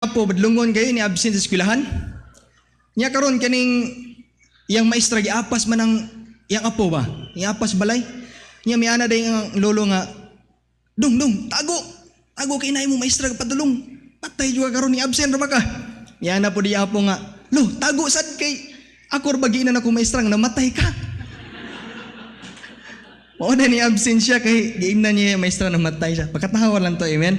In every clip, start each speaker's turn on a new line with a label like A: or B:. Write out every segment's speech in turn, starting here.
A: Apo badlungon kayo ni absent sa eskwelahan. Nya karon kaning yang maestra giapas man ang yang apo ba? Giapas balay. Nya miana day ang lolo nga, Dong, tago kay nay mo maestra padulong. Patay juga karon ni absent ra ba ka? Miana po di apo nga, lo tago sad kay ako ra bagiinan ako maestra nga namatay ka. Mao na ni absent siya kay giingnan niya maestra namatay siya. Pagkatawa lang to, amen.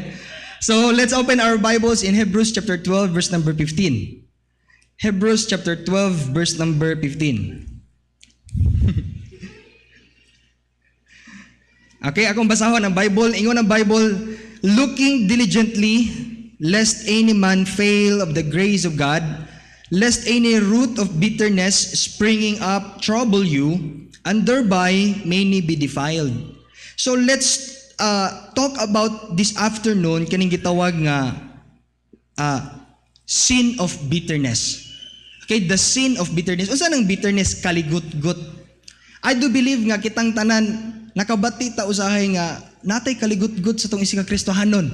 A: So let's open our Bibles in Hebrews chapter 12 verse number 15. Hebrews chapter 12 verse number 15. Okay, akong basahon ang Bible. Ingon ang Bible, looking diligently lest any man fail of the grace of God, lest any root of bitterness springing up trouble you, and thereby many be defiled. So let's talk about this afternoon kaning gitawag nga sin of bitterness. Okay, the sin of bitterness. Unsa nang bitterness? Kaligut-gut. I do believe nga kitang tanan nakabati ta usahay nga natay kaligut-gut sa tong isig ka Kristohanon.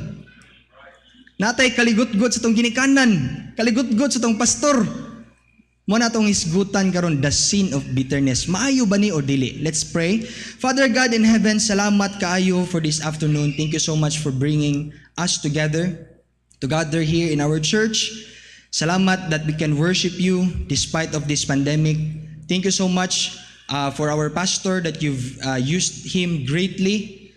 A: Natay kaligut-gut sa tong ginikanan, kaligut-gut sa tong pastor. Mo na tong isgutan karon the sin of bitterness. Maayo ba ni o dili? Let's pray. Father God in heaven, salamat kaayo for this afternoon. Thank you so much for bringing us together here in our church. Salamat that we can worship you despite of this pandemic. Thank you so much for our pastor that you've used him greatly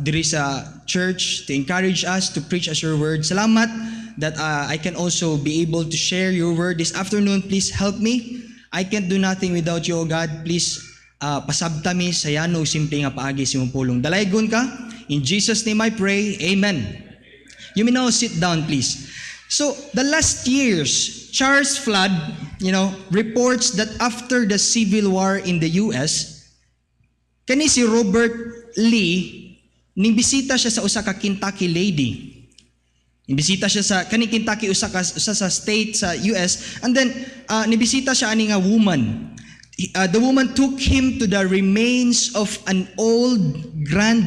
A: diri sa church to encourage us to preach as your word. Salamat that I can also be able to share your word this afternoon. Please help me. I can't do nothing without you, O God. Please pasabta mi sa yano simple nga paagi sa imong pulong. Dalaygon ka. In Jesus' name I pray. Amen. You may now sit down, please. So, the last years, Charles Flood, reports that after the Civil War in the US, kani si Robert Lee, ning bisita siya sa usa ka Kentucky lady. Nibisita siya sa kaning Kentucky usa sa state sa US, and then nibisita siya ani nga woman. The woman took him to the remains of an old grand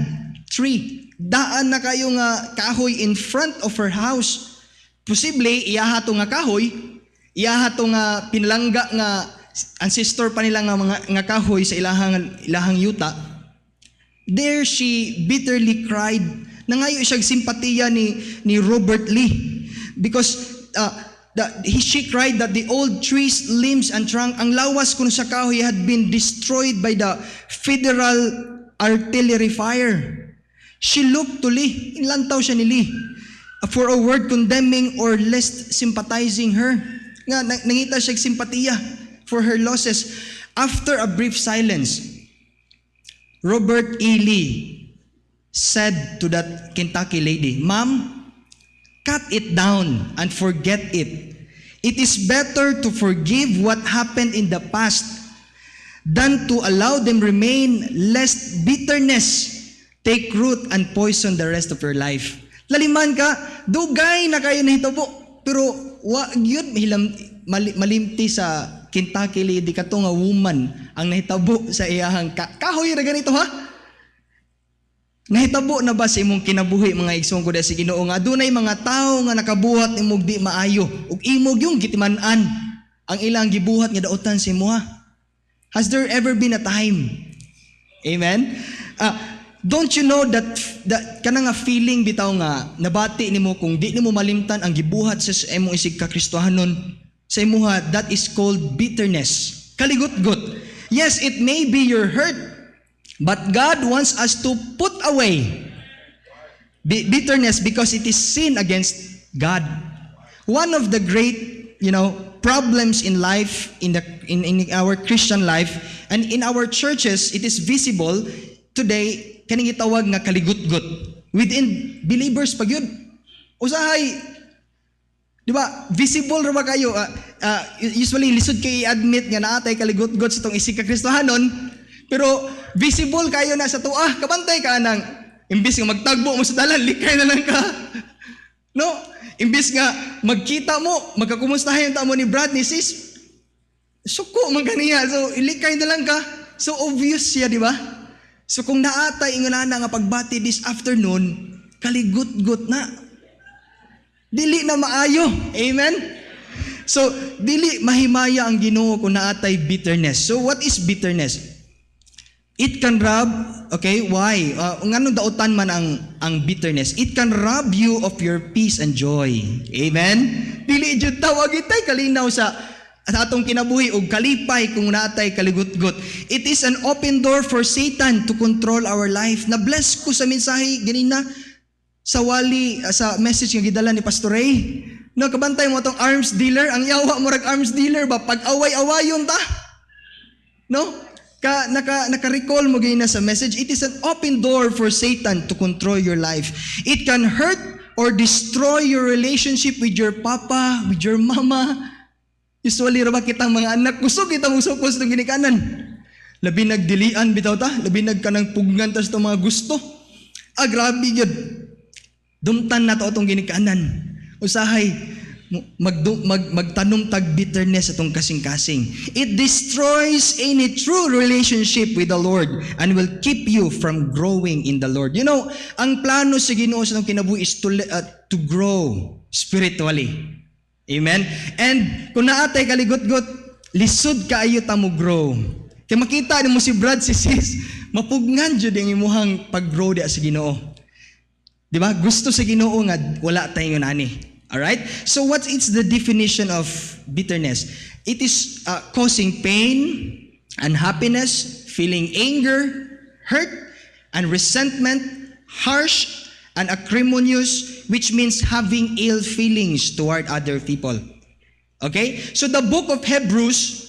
A: tree. Daan na kayo nga kahoy in front of her house. Posible iyaha to nga kahoy, iyaha to nga pinalangga nga ancestor pa nila nga mga nga kahoy sa ilahang yuta. There she bitterly cried. Nangayo siyang simpatiya ni Robert Lee because she cried that the old trees, limbs, and trunk, ang lawas kuno sa kahoy had been destroyed by the federal artillery fire. She looked to Lee, inlantaw siya ni Lee, for a word condemning or less sympathizing her. Nga, nangita siyang simpatiya for her losses. After a brief silence, Robert E. Lee said to that Kentucky lady, "Ma'am, cut it down and forget it. It is better to forgive what happened in the past than to allow them remain, lest bitterness take root and poison the rest of your life." Laliman ka, dugay na kayo nahitabo, pero wa gyud malimti sa Kentucky lady kato nga woman ang nahitabo sa iyahang kahoy ra ganito ha. Nahitabo na ba sa imong kinabuhi mga igsoon ko sa Ginoo nga adunay mga tawo nga nakabuhat imong di maayo ug imong yung gitiman-an ang ilang gibuhat nga daotan sa imo ha? Has there ever been a time? Amen. Don't you know that kana nga feeling bitaw nga nabati nimo kung di nimo malimtan ang gibuhat sa imong isig ka Kristohanon sa imuha, that is called bitterness. Kaligut-gut. Yes, it may be your hurt. But God wants us to put away bitterness because it is sin against God. One of the great, problems in life, in our Christian life, and in our churches, it is visible today, kaning gitawag nga kaligut-gut. Within believers pag yun. Usahay, di ba, visible ra ba kayo? Usually, lisod kay admit nga naatay kaligut-gut sa tong isig ka Kristohanon, pero visible kayo na sa tuah, kabantay ka nang imbis nga magtagbo mo sa dalan, likay na lang ka. No? Imbis nga magkita mo, magkakumustahin ta mo ni Brad, ni sis, suko man kaniya, so ilikay na lang ka. So obvious siya, di ba? So kung naatay ingana nga pagbati this afternoon, kaligut-gut na. Dili na maayo. Amen? So, dili mahimaya ang Ginoo kung naatay bitterness. So, what is bitterness? It can rob, okay, why? Ngano dautan man ang bitterness? It can rob you of your peace and joy. Amen? Dili jud tawag itay kalinaw sa atong kinabuhi og kalipay kung naatay kaligutgot. It is an open door for Satan to control our life. Na-bless ko sa mensahe ganina sa sa message nga gidala ni Pastor Ray. No, kabantay mo tong arms dealer, ang yawa mo rag arms dealer ba pag away-awayon ta? No? Naka-recall mo gina sa message, it is an open door for Satan to control your life. It can hurt or destroy your relationship with your papa, with your mama. Usually ra ba kitang mga anak kusog kita musukos ng ginikanan. Labi nagdilian bitaw ta, labi nagkanang pugnan tas to mga gusto. Grabe gyud. Dumtan na to atong ginikanan. Usahay magtanong tag bitterness atong kasing-kasing. It destroys any true relationship with the Lord and will keep you from growing in the Lord. You know, ang plano sa Ginoo sa atong kinabuhi is to grow spiritually. Amen? And kung naatay kaligutgot, lisod kaayo ta mo grow. Kaya makita nimo si Brad, si Sis, mapugnan jud ang imuhang pag-grow di sa Ginoo. Di ba? Gusto sa Ginoo nga wala tayong ani. Alright? So what is the definition of bitterness? It is causing pain, unhappiness, feeling anger, hurt, and resentment, harsh, and acrimonious, which means having ill feelings toward other people. Okay? So the book of Hebrews,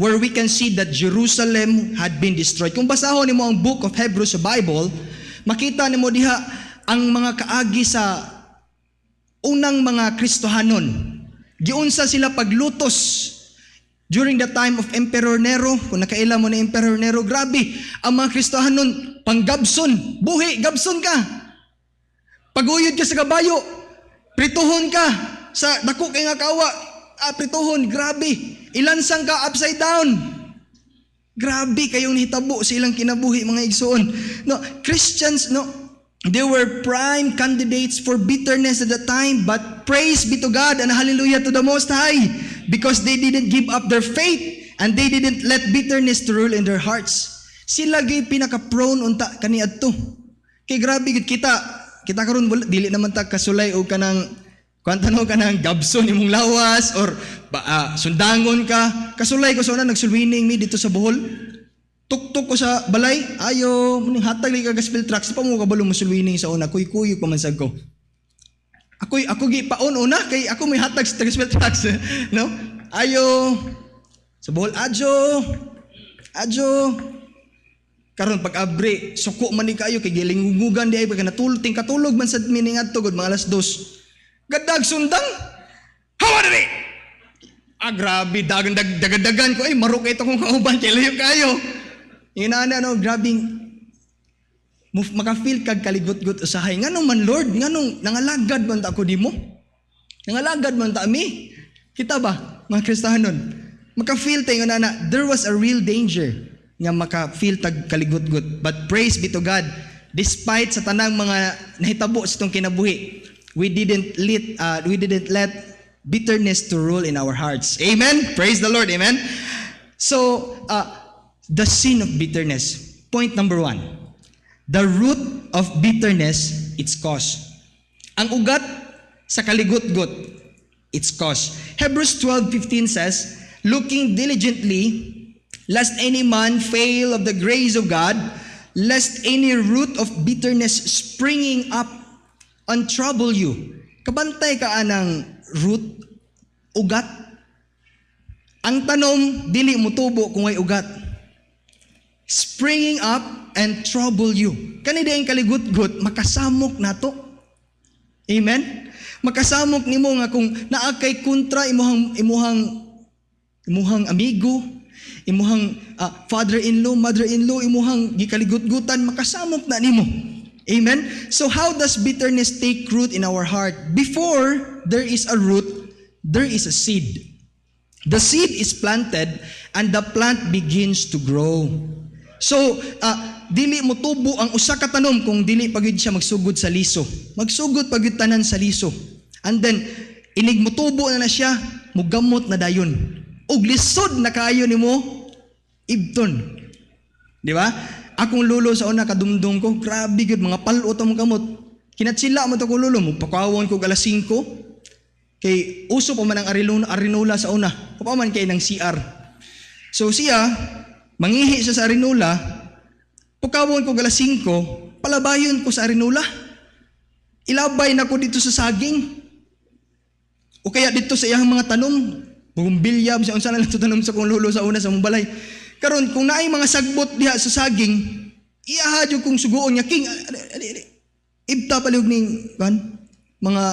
A: where we can see that Jerusalem had been destroyed. Kung basahon nimo ang book of Hebrews sa Bible, makita nimo diha ang mga kaagi sa unang mga Kristohanon. Giunsa sila paglutos during the time of Emperor Nero. Kung nakaila mo na Emperor Nero, grabe. Ang mga Kristohanon, panggabson. Buhi, gabson ka. Paguyod ka sa kabayo, prituhon ka. Sa dako kay nga kawa, prituhon, grabe. Ilansang ka upside down. Grabe kayong nahitabo sa ilang kinabuhi, mga igsoon. No, Christians, no, they were prime candidates for bitterness at the time, but praise be to God and hallelujah to the Most High, because they didn't give up their faith and they didn't let bitterness to rule in their hearts. Sila gay pinaka-prone unta kaniadto. Kay grabe gid kita karon dili naman ta kasulay og kanang kuantano kanang gabson imong lawas or sundangon ka. Kasulay ko sa una nagsulwining mi dito sa Bohol. Tuktok ko sa balay, ayo, muning hatag li ka gospel tracks, pa mo kabalo musulwining sa una, kuy-kuy pamansag ko. Ako gi paon una kay ako may hatag sa gospel tracks, no? Ayo sa Bohol, adjo. Karon pag abri, suko man ni kayo kay gilingugan di ay pag natulting katulog man sa mining adto gud mga alas 2. Gadag sundang. Hawa diri. Grabe dagan ko ay marok ito kung kauban kay layo kayo. Inana no, grabing maka-feel kag kaligot-gut usahay. Nganong man Lord, nganong nangalagad man ta ako dimo? Nangalagad man ta mi. Kita ba, mga Kristohanon? Maka-feel tayo na there was a real danger nga maka-feel tag kaligot-gut. But praise be to God, despite sa tanang mga nahitabo sa itong kinabuhi, we didn't let bitterness to rule in our hearts. Amen? Praise the Lord. Amen? So, the sin of bitterness. Point number 1. The root of bitterness, its cause. Ang ugat sa kaligut-gut, its cause. Hebrews 12:15 says, looking diligently, lest any man fail of the grace of God, lest any root of bitterness springing up and trouble you. Kabantay ka anang root, ugat. Ang tanom, dili mo tubo kung may ugat. Springing up and trouble you. Kanina yung kaligut-gut, makasamok na to. Amen? Makasamok nimo nga kung naakay kontra imuhang amigo, imuhang father-in-law, mother-in-law, imuhang gikaligut-gutan, makasamok na nimo. Amen? So how does bitterness take root in our heart? Before there is a root, there is a seed. The seed is planted and the plant begins to grow. So, dili mo tubo ang usa ka tanom kung dili pagid siya magsugod sa liso. Magsugod pagid tanan sa liso. And then, inig mutubo na siya, mugamot na dayon. Og lisod na kayo ni mo, ibton. Di ba? Akong lulo sa una, kadumdum ko, grabe good, mga palot ang gamot. Kinatsila mo ito ko lulo, magpakawon ko alas 5. Kay uso pa man ang arinola sa una. Papaman kay ng CR. So siya, mangihi siya sa arinola, pagkawon ko alas 5, palabayon ko sa arinola. Ilabay na ko dito sa saging. O kaya dito sa iyang mga tanom, bumbilyab siya, unsa na lang ito tanom sa kong lulo sa una sa mong balay. Karon kung naay mga sagbot diha sa saging, iahadyo kong suguon niya, king, ibta palihog ning, mga,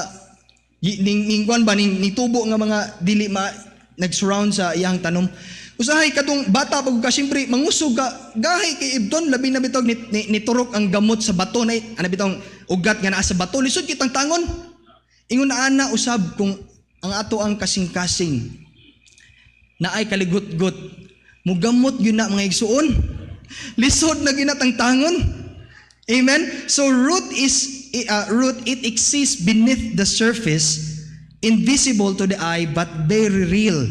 A: ning kwan ba, ning tubo nga mga dili nag-surround sa iyang tanom. Usahay katong bata pag ka, siyempre, mangusog ka, gahay kay ibton, labi na bitog, niturok ang gamot sa bato, na bitong ugat nga naa sa bato, lisod kitang tangon. Ingon na ana usab kung ang ato ang kasing-kasing na ay kaligut-gut, mugamot yun na mga igsuon, lisod na ginatang tangon. Amen? So root, it exists beneath the surface, invisible to the eye, but very real.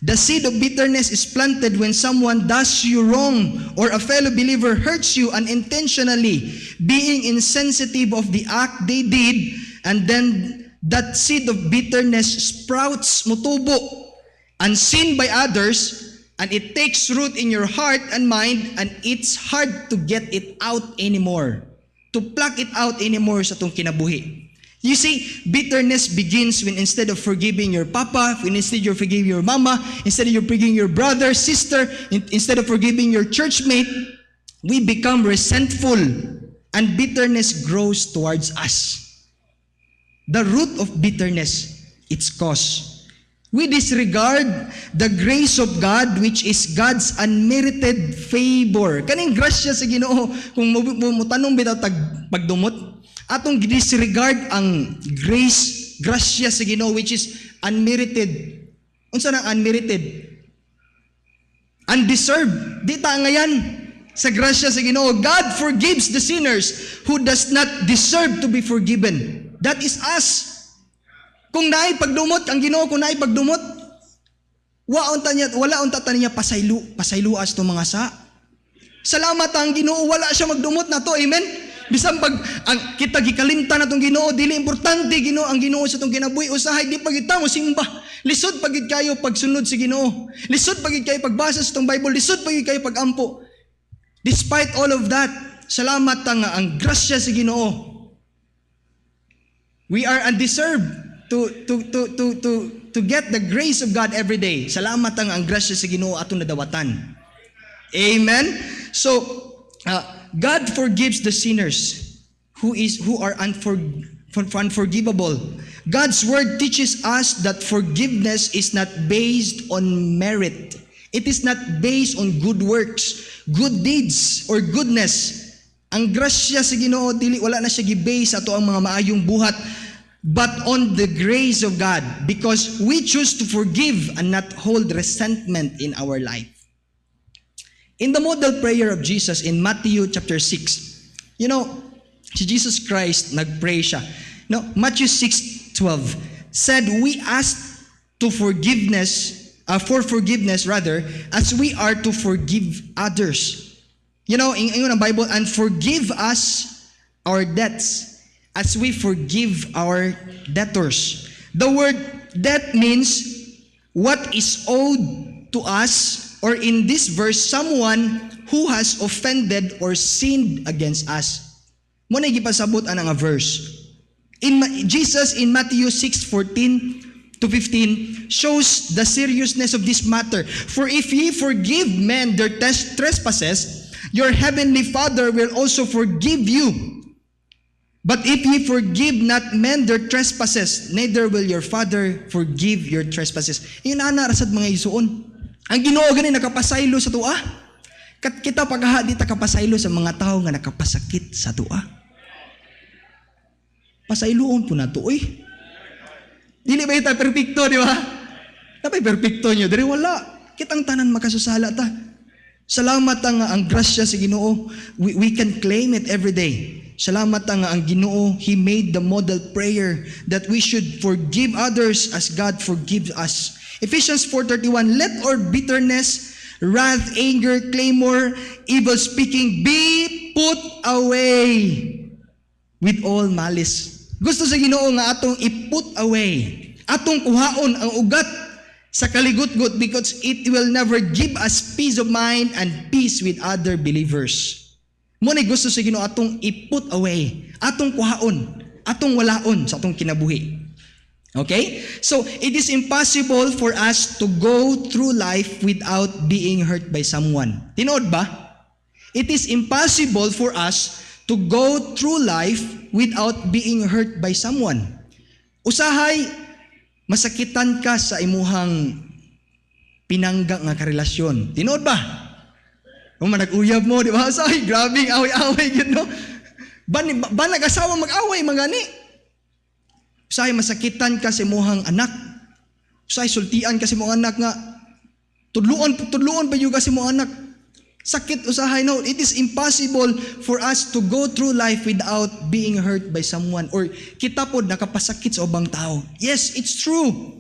A: The seed of bitterness is planted when someone does you wrong or a fellow believer hurts you unintentionally, being insensitive of the act they did, and then that seed of bitterness sprouts, mutubo, unseen by others, and it takes root in your heart and mind, and it's hard to get it out anymore, to pluck it out anymore sa itong kinabuhi. You see, bitterness begins when instead of forgiving your papa, when instead you're forgiving your mama, instead of you're forgiving your brother, sister, instead of forgiving your churchmate, we become resentful and bitterness grows towards us. The root of bitterness, its cause. We disregard the grace of God, which is God's unmerited favor. Kaning grasya sa Ginoo, kung mutanong bitaw pagdumot, atong disregard ang grasya sa Ginoo, which is unmerited. Unsa nang unmerited? Undeserved. Di ta ngayon sa grasya sa Ginoo. God forgives the sinners who does not deserve to be forgiven. That is us. Kung naay pagdumot, ang Ginoo kung naay pagdumot, wala unta niya pasayluas to mga sa. Salamat ang Ginoo, wala siya magdumot na to. Amen? Bisan pag ang kita gikalimtan natong Ginoo, dili importante Ginoo ang Ginoo sa tong kinabuhi, usahay di pagid ta mo simba. Lisod pagid kayo pagsunod sa Ginoo. Lisod pagid kayo pagbasa sa tong Bible, lisod pagid kayo pagampo. Despite all of that, salamat nga ang grasya sa Ginoo. We are undeserved to get the grace of God every day. Salamat ang grasya sa Ginoo atong nadawatan. Amen. So God forgives the sinners who are unforgivable. God's word teaches us that forgiveness is not based on merit. It is not based on good works, good deeds, or goodness. Ang grasya sa Ginoo dili wala na siya gi-base ato ang mga maayong buhat, but on the grace of God, because we choose to forgive and not hold resentment in our life. In the model prayer of Jesus in Matthew chapter 6, si Jesus Christ nagpray siya. Matthew 6:12 said, we ask for forgiveness as we are to forgive others. In ang Bible, and forgive us our debts as we forgive our debtors. The word debt means what is owed to us, or in this verse, someone who has offended or sinned against us. Muna gipasabot ang verse. Jesus in Matthew 6:14-15 shows the seriousness of this matter. For if ye forgive men their trespasses, your heavenly Father will also forgive you. But if ye forgive not men their trespasses, neither will your Father forgive your trespasses. Yun ana rasad mga isuon. Ang Ginoo gani nakapasaylo sa tuwa. Kat kita pagha di ta kapasaylo sa mga tao nga nakapasakit sa tuwa. Pasayloon po na to, Dili ba ita perfecto, di ba? Napay perfecto nyo. Dari wala. Kitang tanan makasusala ta. Salamat ang grasya sa Ginoo. We can claim it every day. salamat ta nga ang Ginoo, He made the model prayer that we should forgive others as God forgives us. Ephesians 4:31, let all bitterness, wrath, anger, clamor, evil speaking be put away with all malice. Gusto sa Ginoo nga atong i-put away, atong kuhaon ang ugat sa kaligutgut because it will never give us peace of mind and peace with other believers. Muna gusto sa Ginoo atong i-put away, atong kuhaon, atong walaon sa atong kinabuhi. Okay? So, it is impossible for us to go through life without being hurt by someone. Tinood ba? It is impossible for us to go through life without being hurt by someone. Usahay, masakitan ka sa imuhang pinangga nga karelasyon. Tinood ba? Kung manag-uyab mo, di ba? Usahay, grabing away-away yun, no? Ba nag-asawa mag-away, magani? Usahay, masakitan ka sa imuhang anak. Usahay, sultian ka sa imuhang anak nga, tudluon ba yung ka sa imuhang anak? Sakit, usahay, no? It is impossible for us to go through life without being hurt by someone. Or kita po nakapasakit sa ubang tao. Yes, it's true.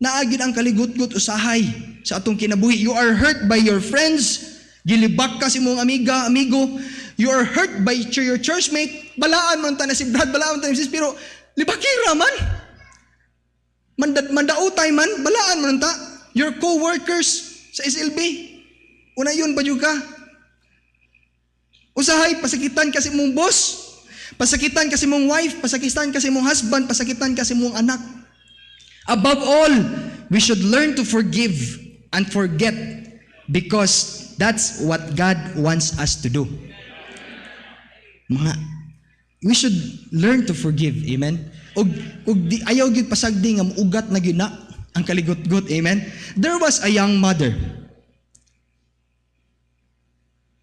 A: Naagid ang kaligutgut, usahay, sa atong kinabuhi. You are hurt by your friends. Gilibak ka sa imong amigo. You are hurt by your churchmate. Balaan mo na si Brad, balaan mo na si Sis, pero libakira man. Mandautay man, balaan mo na. Your co-workers sa SLB. Una yun, badyo ka. Usahay, pasakitan kasi mong boss, pasakitan kasi mong wife, pasakitan kasi mong husband, pasakitan kasi mong anak. Above all, we should learn to forgive and forget because that's what God wants us to do. We should learn to forgive. Amen? Og ayaw gyud pasagdi nga ugat na gyud na ang kaligutgut. Amen? There was a young mother.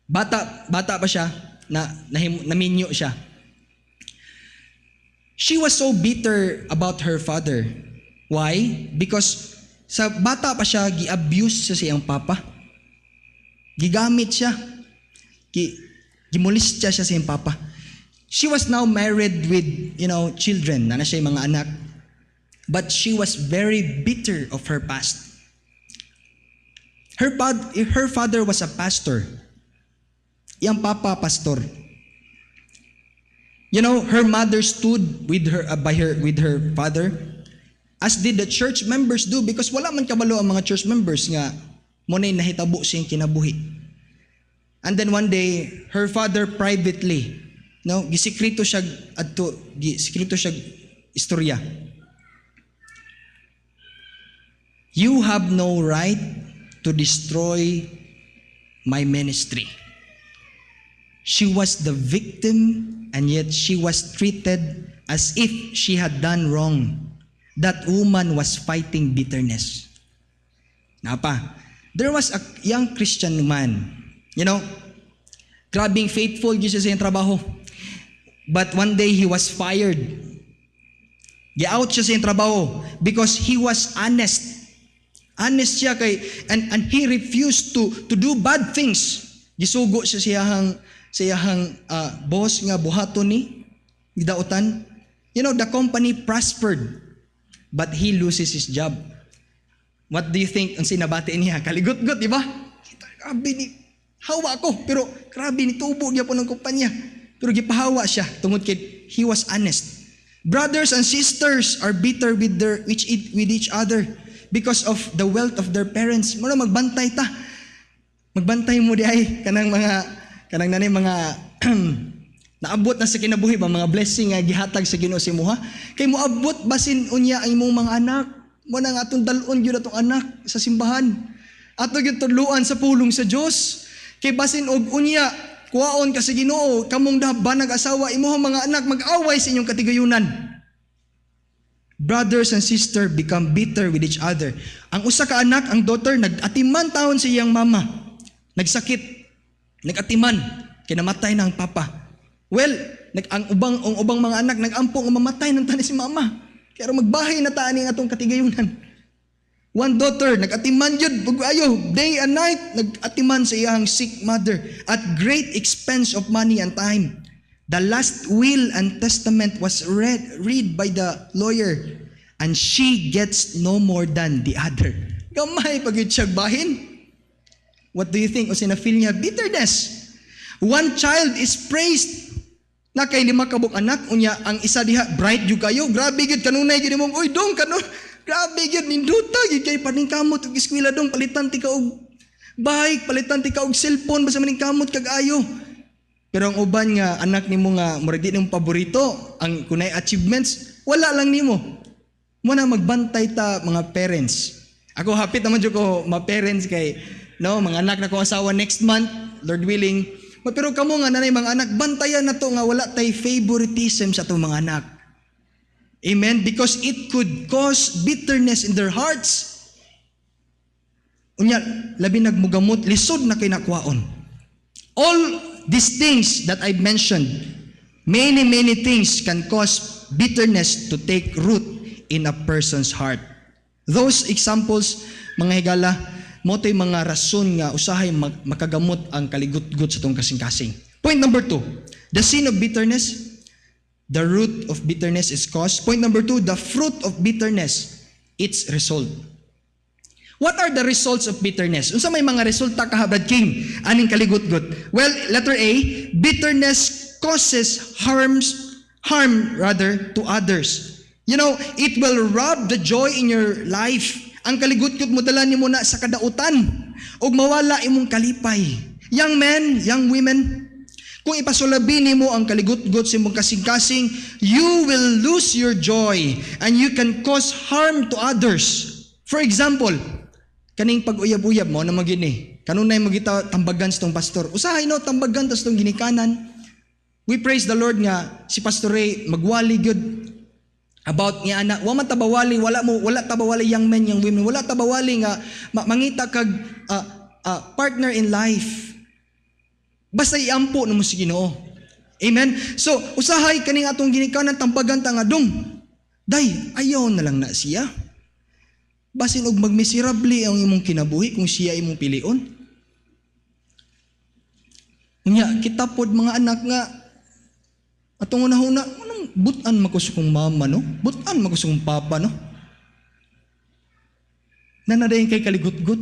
A: Bata pa siya, naminyo siya. She was so bitter about her father. Why? Because sa bata pa siya, gi-abuse sa siyang papa. Gigamit siya. Gimolest siya sa siyang papa. She was now married with, children. Na siya yung mga anak. But she was very bitter of her past. Her father was a pastor. Yang papa pastor. Her mother stood with her father, as did the church members do, because wala man kabalo ang mga church members nga munay nahitabo siyang kinabuhi. And then one day, her father privately, gisikreto siya istorya. You have no right to destroy my ministry. She was the victim, and yet she was treated as if she had done wrong. That woman was fighting bitterness. There was a young Christian man, grabing faithful siya sa iyang trabaho. But one day he was fired. Gi-out siya sa iyang trabaho because he was honest. Honest siya and he refused to do bad things. Gisugo siya siyahang boss nga buhaton ni gidautan. The company prospered, but he loses his job. What do you think ang sinabati niya? Kaligutgut, di ba? Grabe ni hawa ko, pero grabe ni tubo niya po ng kumpanya. Pero gipahawa siya tungod kay he was honest. Brothers and sisters are bitter with each other because of the wealth of their parents. Muna magbantay ta. Magbantay mo di ay kanang nanay mga naabot na sa kinabuhi ba mga blessing nga gihatag sa Ginoo sa imuha kay moabot basin unya ang imong mga anak mo nang atong dalon gyud atong anak sa simbahan ato gyud tudluan sa pulong sa Dios kay basin og unya kuwaon ka sa Ginoo kamong ba nag-asawa imong mga anak mag-away sa inyong katigayunan. Brothers and sisters become bitter with each other. Ang usa ka anak, ang daughter, nag-atiman taon sa iyang mama, nagsakit, nag-atiman, kinamatay na ang papa. Well, ang ubang mga anak nag-ampong mamatay ng tani si mama. Kaya magbahay na taan ang atong katigayunan. One daughter, nag-atiman yun, ayo, day and night, nag-atiman sa iyang sick mother at great expense of money and time. The last will and testament was read by the lawyer, and she gets no more than the other. Gamay pag siyag bahin. What do you think? O sinafeel niya? Bitterness. One child is praised. Na kay 5 kabuk anak, unya ang isa diha, bright yung kayo. Grabe gid kanunay gid mong, oy dong kanon. Grabe gid ninduta gid kay paningkamot ug eskwela dong, palitan ti ka og bike, palitan ti ka og cellphone basta maningkamot kag ayo. Pero ang uban nga anak nimo nga murag di nimo paborito, ang kunay achievements, wala lang nimo. Mo na magbantay ta mga parents. Ako hapit naman jud ko mga parents kay no, mga anak na ko asawa next month, Lord willing. Pero kamo nga nanay mga anak, bantayan na to nga wala tay favoritism sa atong mga anak. Amen? Because it could cause bitterness in their hearts. Unya, labi nagmugamot, lisod na kay nakwaon. All these things that I've mentioned, many things can cause bitterness to take root in a person's heart. Those examples, mga higala, mo to'y mga rason nga usahay makagamot ang kaligut-gut sa itong kasing-kasing. Point number 2, the sin of bitterness, the root of bitterness is caused. Point number 2, the fruit of bitterness, its result. What are the results of bitterness? Unsa may mga resulta kahabad king aning kaligut-gut? Well, letter A, bitterness causes harm to others. You know, it will rob the joy in your life. Ang kaligut-gut mo dala nimo na sa kadautan ug mawala imong kalipay. Young men, young women, kung ipasulabi nimo ang kaligut-gut sa imong kasing-kasing, you will lose your joy and you can cause harm to others. For example, kaning pag-uyab-uyab mo na magini, kanunay magita tambagan sa tong pastor. Usahay no tambagan tas tong ginikanan. We praise the Lord nga si Pastor Ray magwali gyud about niya anak, wa man tabawali, wala tabawali young men, young women, wala tabawali nga mangita kag partner in life. Basta iampo namo si Ginoo. Amen. So usahay kaning atong ginikanan tambagan ta nga dong. Day, ayaw na lang na siya. Basin og magmiserable ang imong kinabuhi kung siya imong pilion. Unya kita pod mga anak nga atong una-una, anong butan makus kong mama, no? Butan makus kong papa, no? Nanadayin kay kaligut-gut.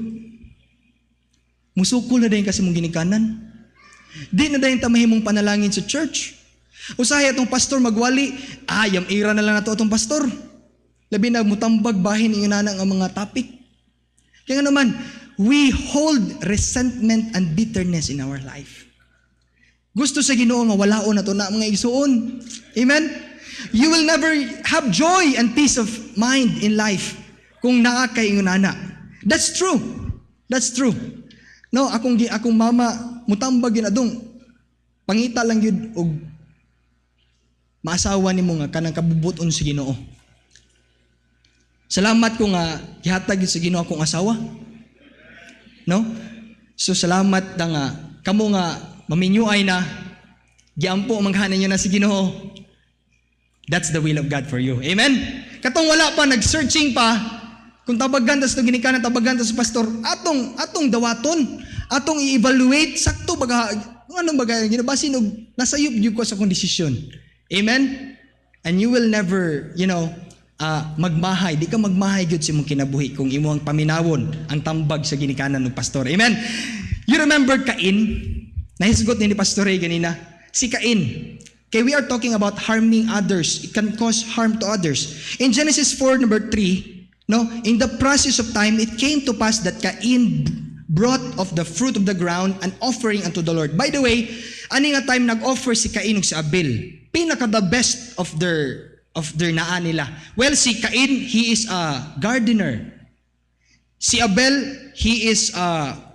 A: Musukol na dahin kasi mong ginikanan. Di na dahin tamahimong panalangin sa church. Usahay atong pastor magwali, yam ira na lang nato atong pastor. Labi na mutambag bahin yung nanang ang mga topic. Kaya nga naman, we hold resentment and bitterness in our life. Gusto sa Ginoo nga walaon na to na mga igsuon. Amen? You will never have joy and peace of mind in life kung naa kay ingon ana. That's true. That's true. No, akong mama mutambag yun adong pangita lang yun og maasawa nimo nga kanang kabubuton sa Ginoo. Salamat ko nga gihatag yun sa Ginoo akong asawa. No? So salamat na nga kamo nga maminyuay na, giampo manghanan nyo na si Ginoo. That's the will of God for you. Amen? Katong wala pa, nag-searching pa, kung tabagan, tas ito ginikanan, tabagan, tas pastor, atong dawaton, atong i-evaluate, sakto baga, anong baga, ginabasin, nasayop yun ko sa kong desisyon. Amen? And you will never, magmahay, di ka magmahay gyud sa imong kinabuhi kung imo ang paminawon ang tambag sa ginikanan ng pastor. Amen? You remember Cain? Nahisgot ni Pastor Ray ganina. Si Cain. Okay, we are talking about harming others. It can cause harm to others. In Genesis 4, number 3, no, in the process of time, it came to pass that Cain brought of the fruit of the ground an offering unto the Lord. By the way, ani nga time nag-offer si Cain ug si Abel. Pinaka the best of their naa nila. Well, si Cain, he is a gardener. Si Abel, he is a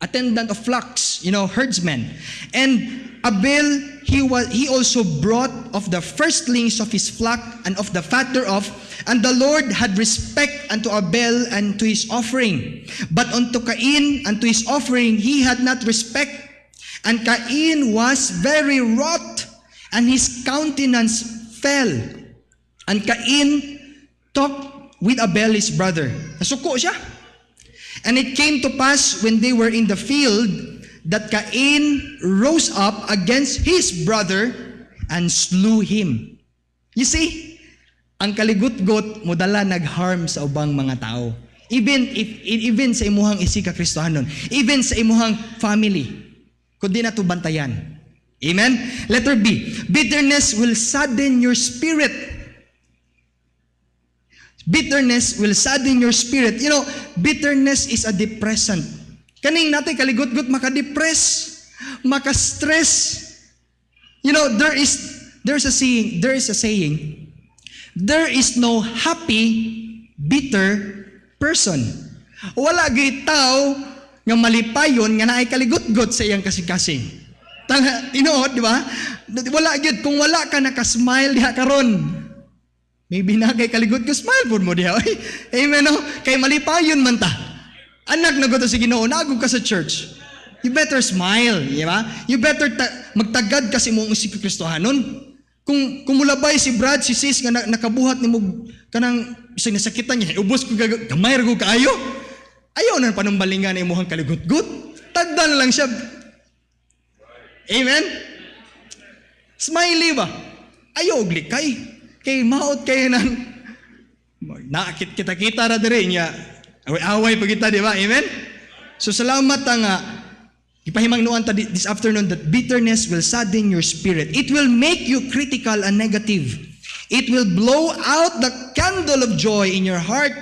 A: attendant of flocks, herdsman. And Abel, he also brought of the firstlings of his flock and of the fat thereof, and the Lord had respect unto Abel and to his offering. But unto Cain and to his offering he had not respect, and Cain was very wroth, and his countenance fell. And Cain talked with Abel his brother. Nasuko siya. And it came to pass when they were in the field that Cain rose up against his brother and slew him. You see, ang kaligut-gut modala nag-harm sa ubang mga tao. Even sa imuhang isika Kristohanon, even sa imuhang family, kundi na to bantayan. Amen? Letter B, bitterness will sadden your spirit. Bitterness will sadden your spirit. You know, bitterness is a depressant. Kaning natin kaligut-gut maka-depress, maka-stress. You know, there is a saying, there is no happy, bitter person. Wala gyud tao nga malipayon nga naay kaligut-gut sa iyang kasing-kasing. Tinuod, di ba? Wala gyud kung wala ka naka-smile diha karon. Maybe na kay kaligut-gut smile pud mo diha. Amen no? Kay malipayon man ta. Anak na goto sa Ginoo, naagog ka sa church. You better smile, di ba? You better magtagad kasi mo ang isip Kristohanon. Kung mulabay si Brad, si Sis nga nakabuhat ni mo kanang isang nasakitan niya, ubos ko gamay ra ko kaayo. Ayaw na panumbalingan na imuhang kaligut-gut. Tagda na lang siya. Amen? Smiley ba? Ayaw og likay. Kay maot kayo ng nakit kita-kita ra diri niya. Away pa kita, di ba? Amen? So salamat nga ipahimangnuan ta this afternoon that bitterness will sadden your spirit. It will make you critical and negative. It will blow out the candle of joy in your heart.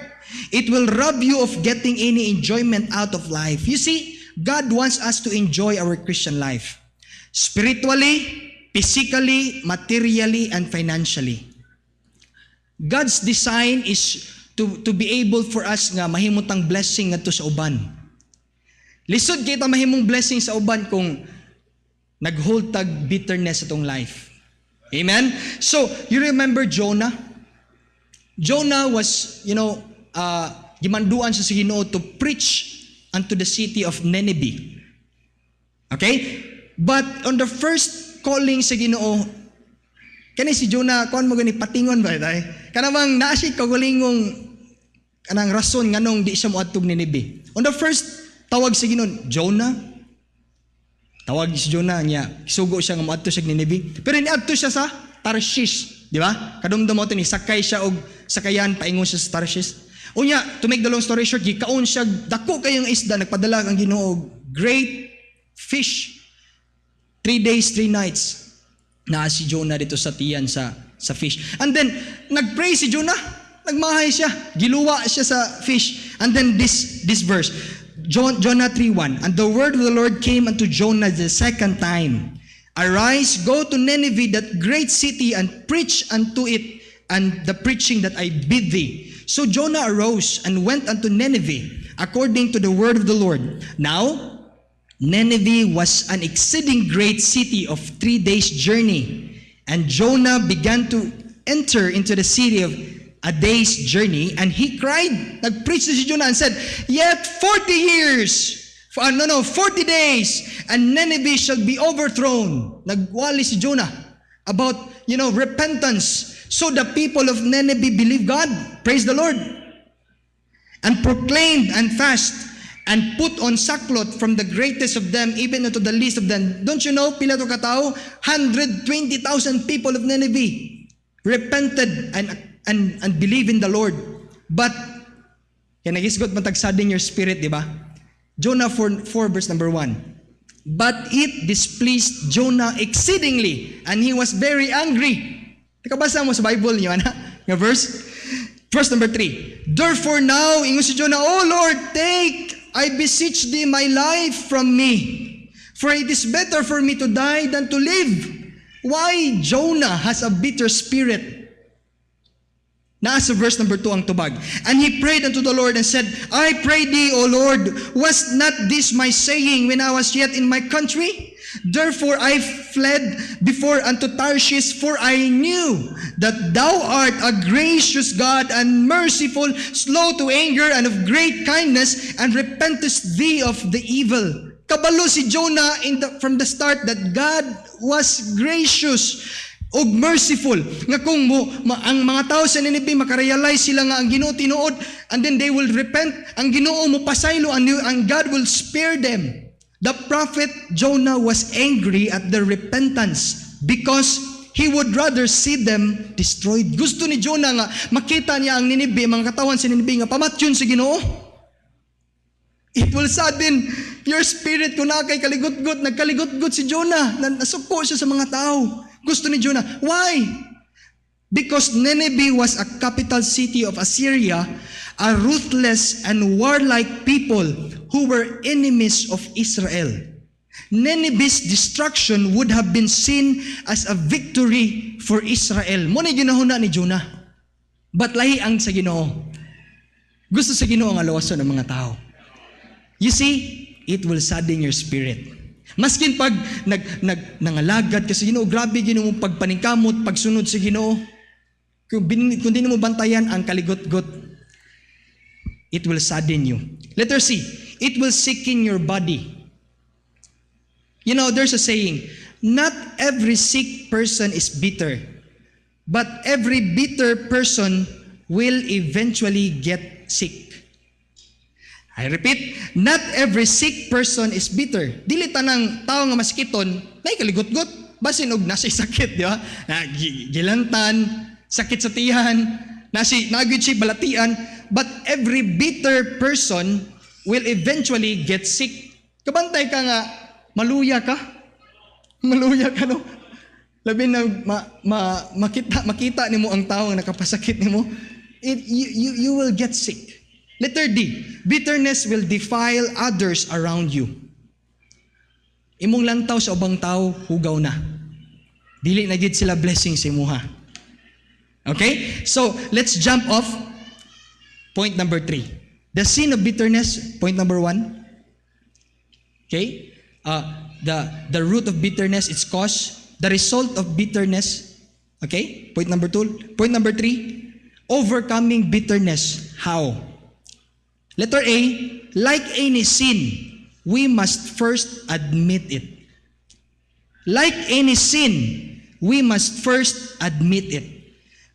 A: It will rob you of getting any enjoyment out of life. You see, God wants us to enjoy our Christian life. Spiritually, physically, materially, and financially. God's design is to be able for us nga mahimutang blessing ngadto sa uban. Lisod kita mahimong blessing sa uban kung naghold tag bitterness atong life. Amen? So, you remember Jonah? Jonah was, gimanduan siya sa Ginoo to preach unto the city of Nineveh. Okay? But on the first calling sa Ginoo, kani si Jonah, kuan mo gani patingon ba tay? Kanamang naasi kagulingong kanang rason nganong di siya moadtog ni Nineveh. On the first tawag sa Ginoo, Jonah. Tawag si Jonah niya, sugo siya nga moadto siya ni Nineveh. Pero niadto siya sa Tarshish, di ba? Kadumdum mo ni sakay siya og sakayan paingon siya sa Tarshish. Unya, to make the long story short, gikaon siya dako kayong isda, nagpadala ang Ginoo og great fish. 3 days, 3 nights. Na si Jonah dito sa tiyan sa fish. And then, nagpray si Jonah. Nagmahay siya. Giluwa siya sa fish. And then this verse, Jonah 3:1. And the word of the Lord came unto Jonah the second time. Arise, go to Nineveh, that great city, and preach unto it, and the preaching that I bid thee. So Jonah arose and went unto Nineveh, according to the word of the Lord. Now, Nineveh was an exceeding great city of 3 days' journey. And Jonah began to enter into the city of a day's journey. And he cried, nag-preach si Jonah and said, yet 40 years, 40 days, and Nineveh shall be overthrown. Nagwali si Jonah about, repentance. So the people of Nineveh believed God. Praise the Lord. And proclaimed and fast, and put on sackcloth from the greatest of them even unto the least of them. Don't you know, pila to katao? 120,000 people of Nineveh repented and believe in the Lord. But, kaya nagisgot matagsadin your spirit, di ba? Jonah 4 verse number 1. But it displeased Jonah exceedingly, and he was very angry. Nakabasa mo sa Bible niyo, nga verse? Verse number 3. Therefore now, ingon si Jonah, O Lord, take, I beseech thee, my life from me. For it is better for me to die than to live. Why Jonah has a bitter spirit? Nasa verse number 2 ang tubag. And he prayed unto the Lord and said, I pray thee, O Lord, was not this my saying when I was yet in my country? Therefore I fled before unto Tarshish, for I knew that thou art a gracious God and merciful, slow to anger and of great kindness, and repentest thee of the evil. Kabalo si Jonah from the start that God was gracious o merciful. Nga kung ang mga tao sa Nineveh makarealize sila nga ang Ginoo tinuod, and then they will repent, ang Ginoo mo pasaylo, and God will spare them. The prophet Jonah was angry at their repentance because he would rather see them destroyed. Gusto ni Jonah nga makita niya ang Ninibe, mga katawan si Ninibe nga pamatyon si Ginoo. It will sadden your spirit kung nakay kaligot-got. Nagkaligot-got si Jonah. Nasuko siya sa mga tao. Gusto ni Jonah. Why? Because Nineveh was a capital city of Assyria, a ruthless and warlike people who were enemies of Israel. Nineveh's destruction would have been seen as a victory for Israel. Muna ginahuna ni Jonah. But lahi ang sa Ginoo. Gusto sa Ginoo ang alawason ng mga tao. You see, it will sadden your spirit. Maskin pag nangalagad ka sa Ginoo, grabe Ginoo mong pagpaningkamot, pagsunod sa Ginoo. Kung di mo bantayan ang kaligot-got, it will sadden you. Letter C, it will sicken your body. You know, there's a saying, not every sick person is bitter, but every bitter person will eventually get sick. I repeat, not every sick person is bitter. Dili tanang tao nga maskiton, nay kaligot-got, basin og nasa sakit, di ba? Gilantan, sakit sa tiyan, nagud siya balatian, but every bitter person will eventually get sick. Kabantay ka nga, maluya ka? Maluya ka, no? Labi na makita nimo ang tao nga nakapasakit nimo, you will get sick. Letter D, bitterness will defile others around you. Imong lantaw sa ubang tao, hugaw na. Dili na gid sila blessing sa imuha. Okay? So, let's jump off. Point number 3. The sin of bitterness, point number 1. Okay? The root of bitterness, its cause. The result of bitterness. Okay? Point number 2. Point number 3. Overcoming bitterness. How? Letter A, like any sin, we must first admit it. Like any sin, we must first admit it.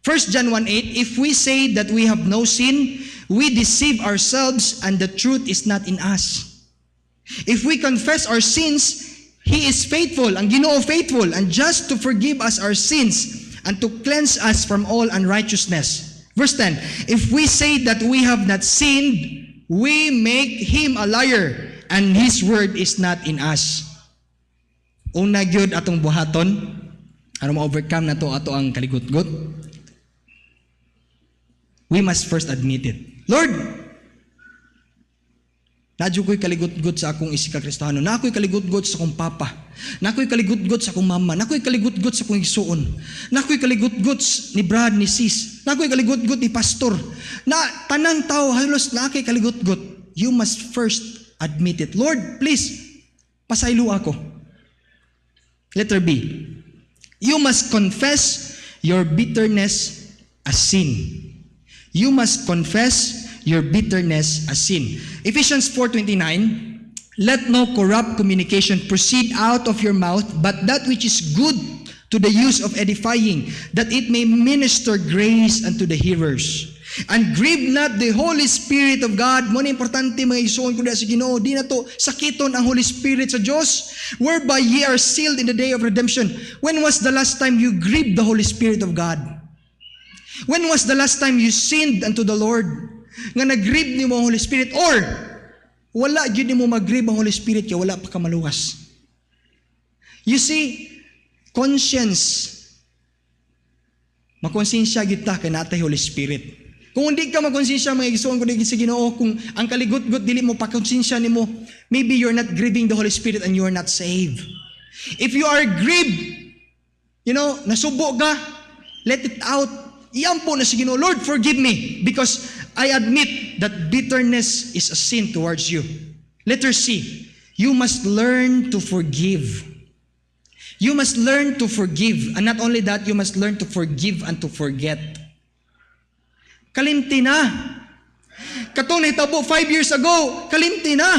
A: 1 John 1:8, if we say that we have no sin, we deceive ourselves and the truth is not in us. If we confess our sins, He is faithful, ang Ginoo faithful, and just to forgive us our sins and to cleanse us from all unrighteousness. Verse 10, if we say that we have not sinned, we make Him a liar, and His word is not in us. Una gyud atong buhaton, ano ma-overcome na to ato ang kaligot-got? We must first admit it. Lord, nadyo ko'y kaligot-got sa akong isika Kristiyano. Na ako'y kaligot-got sa akong papa. Na ako'y kaligot-got sa akong mama. Na ako'y kaligot-got sa akong igsuon. Na ako'y kaligot-got ni Brad, ni Sis. Na ako'y kaligot-got ni Pastor. Na tanang tao, halos na ako'y kaligot-got. You must first admit it. Lord, please, pasaylo ako. Letter B. You must confess your bitterness as sin. You must confess your bitterness as sin. Ephesians 4:29, let no corrupt communication proceed out of your mouth, but that which is good to the use of edifying, that it may minister grace unto the hearers. And grieve not the Holy Spirit of God. Mo na importante mga isuon ko sa Ginoo, di na to sakiton ang Holy Spirit sa Dios, whereby ye are sealed in the day of redemption. When was the last time you grieved the Holy Spirit of God? When was the last time you sinned unto the Lord? Nga nag-grieve nimo ang Holy Spirit, or wala gyud nimo mag-grieve ang Holy Spirit kaya wala pa ka maluwas. You see, conscience, makonsensya gyud ta kay natay Holy Spirit. Kung hindi ka makonsensya, mga igsuon ko digid sa Ginoo, kung ang kaligot-got dili mo pa konsensya nimo, maybe you're not grieving the Holy Spirit and you're not saved. If you are grieved, nasubo ka, let it out. Iyampo na si Ginoo, Lord, forgive me because I admit that bitterness is a sin towards you. Letter C, you must learn to forgive. You must learn to forgive. And not only that, you must learn to forgive and to forget. Kalimti na. Katong nahitabo 5 years ago, kalimti na.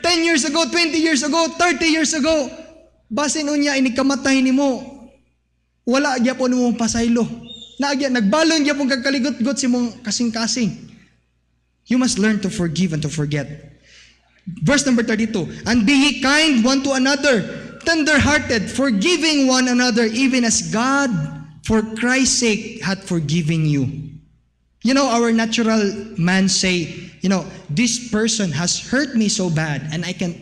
A: 10 years ago, 20 years ago, 30 years ago, basin unya inikamatay nimo. Wala gyapon mo pasaylo. Nagbalon gyapon kag kaligot-got si mong kasing-kasing. You must learn to forgive and to forget. Verse number 32, and be ye kind one to another, tender-hearted, forgiving one another, even as God, for Christ's sake, hath forgiven you. You know, our natural man say, this person has hurt me so bad, and I can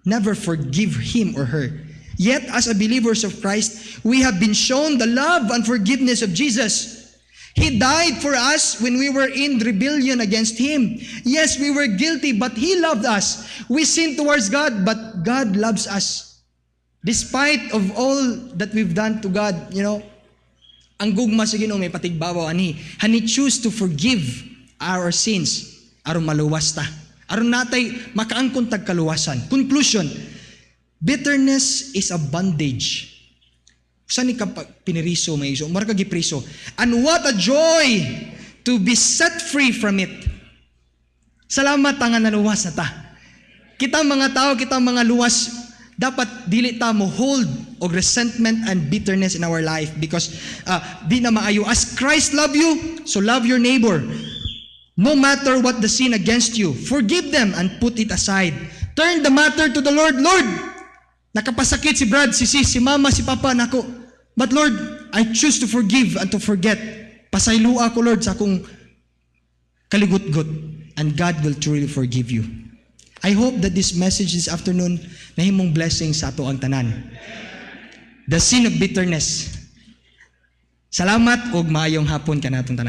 A: never forgive him or her. Yet, as a believers of Christ, we have been shown the love and forgiveness of Jesus. He died for us when we were in rebellion against Him. Yes, we were guilty, but He loved us. We sinned towards God, but God loves us. Despite of all that we've done to God, ang gugma sa Ginoo may patigbabaw ani. He choose to forgive our sins aron maluwas ta. Aron natay makaangkon tag kaluwasan. Conclusion, bitterness is a bondage. Saan ni kapag piniriso may iso? Marka gipriso. And what a joy to be set free from it. Salamat nga naluwas na ta. Kitang mga tao, kitang mga luwas, dapat dili ta mo hold og resentment and bitterness in our life because di na maayo. As Christ love you, so love your neighbor. No matter what the sin against you, forgive them and put it aside. Turn the matter to the Lord. Lord, nakapasakit si Brad, si sis, si mama, si papa nako. But Lord, I choose to forgive and to forget. Pasaylo ako, Lord, sa akong kaligut-gut. And God will truly forgive you. I hope that this message this afternoon nahimong blessing sa ato ang tanan. The sin of bitterness. Salamat ug maayong hapon kanatong tanan.